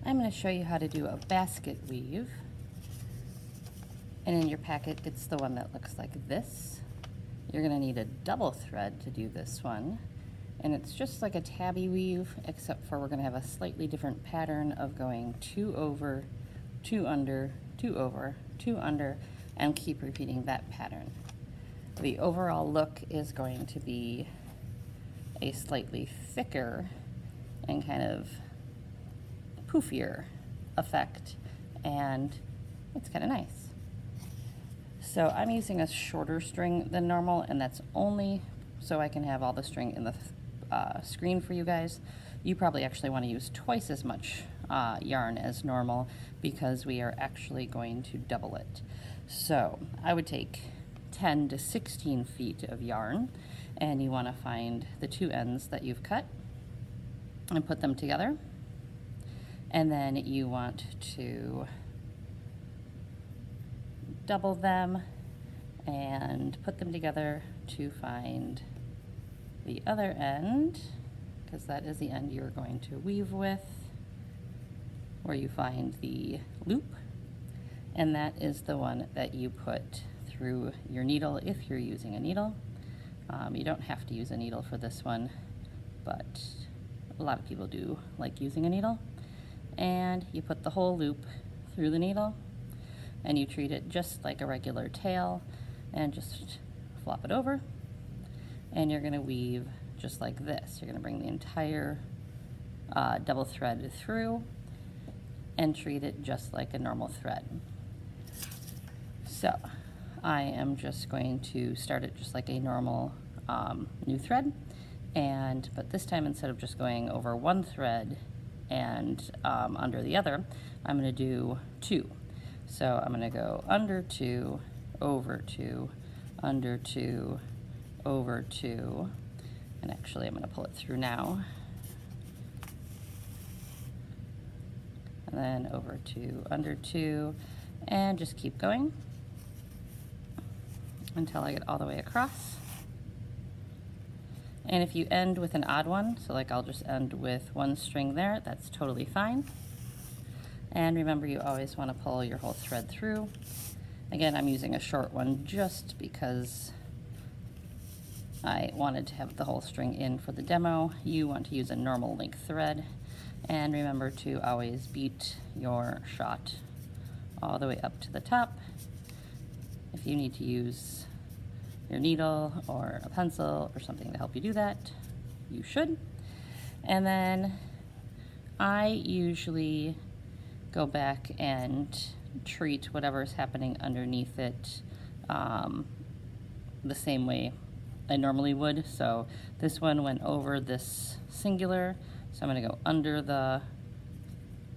I'm going to show you how to do a basket weave. And in your packet, it's the one that looks like this. You're going to need a double thread to do this one. And it's just like a tabby weave, except for we're going to have a slightly different pattern of going 2 over, 2 under, 2 over, 2 under, and keep repeating that pattern. The overall look is going to be a slightly thicker and kind of poofier effect, and it's kind of nice. So I'm using a shorter string than normal, and that's only so I can have all the string in the screen for you guys. You probably actually want to use twice as much yarn as normal because we are actually going to double it. So I would take 10 to 16 feet of yarn, and you want to find the two ends that you've cut and put them together. And then you want to double them and put them together to find the other end, because that is the end you're going to weave with, where you find the loop, and that is the one that you put through your needle if you're using a needle. You don't have to use a needle for this one, but a lot of people do like using a needle. And you put the whole loop through the needle, and you treat it just like a regular tail, and just flop it over, and you're going to weave just like this. You're going to bring the entire double thread through and treat it just like a normal thread. So I am just going to start it just like a normal new thread, but this time, instead of just going over one thread and under the other, I'm going to do 2. So I'm going to go under 2, over 2, under 2, over 2, and actually I'm going to pull it through now, and then over 2, under 2, and just keep going until I get all the way across. And if you end with an odd one, so like I'll just end with one string there, that's totally fine. And remember, you always want to pull your whole thread through. Again, I'm using a short one just because I wanted to have the whole string in for the demo. You want to use a normal length thread. And remember to always beat your shot all the way up to the top. If you need to use your needle or a pencil or something to help you do that, you should. And then I usually go back and treat whatever's happening underneath it the same way I normally would. So this one went over this singular, so I'm going to go under the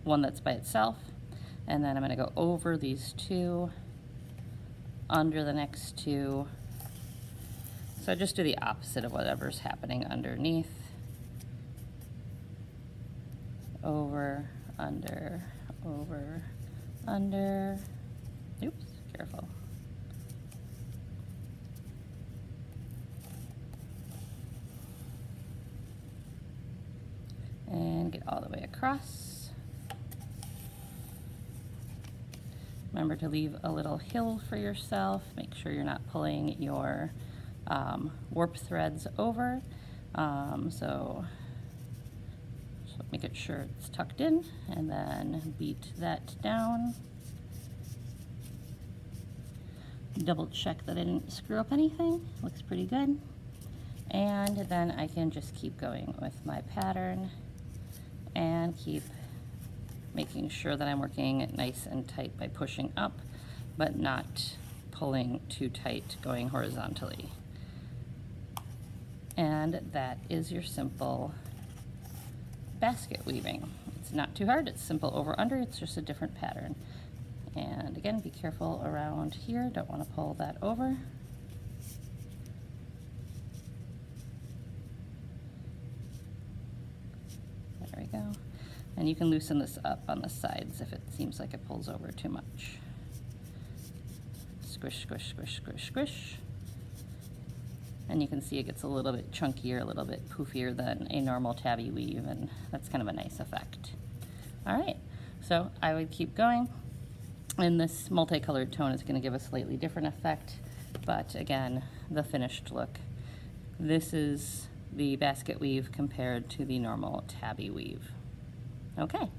one that's by itself, and then I'm going to go over these two, under the next two. So just do the opposite of whatever's happening underneath. Over, under, over, under. Oops, careful. And get all the way across. Remember to leave a little hill for yourself. Make sure you're not pulling your warp threads over. So make it sure it's tucked in, and then beat that down. Double check that I didn't screw up anything. Looks pretty good. And then I can just keep going with my pattern and keep making sure that I'm working nice and tight by pushing up, but not pulling too tight going horizontally. And that is your simple basket weaving. It's not too hard, it's simple over under, it's just a different pattern. And again, be careful around here, don't want to pull that over. There we go. And you can loosen this up on the sides if it seems like it pulls over too much. Squish, squish, squish, squish, squish. And you can see it gets a little bit chunkier, a little bit poofier than a normal tabby weave, and that's kind of a nice effect. All right, So I would keep going, and this multicolored tone is going to give a slightly different effect, but again, the finished look. This is the basket weave compared to the normal tabby weave. Okay.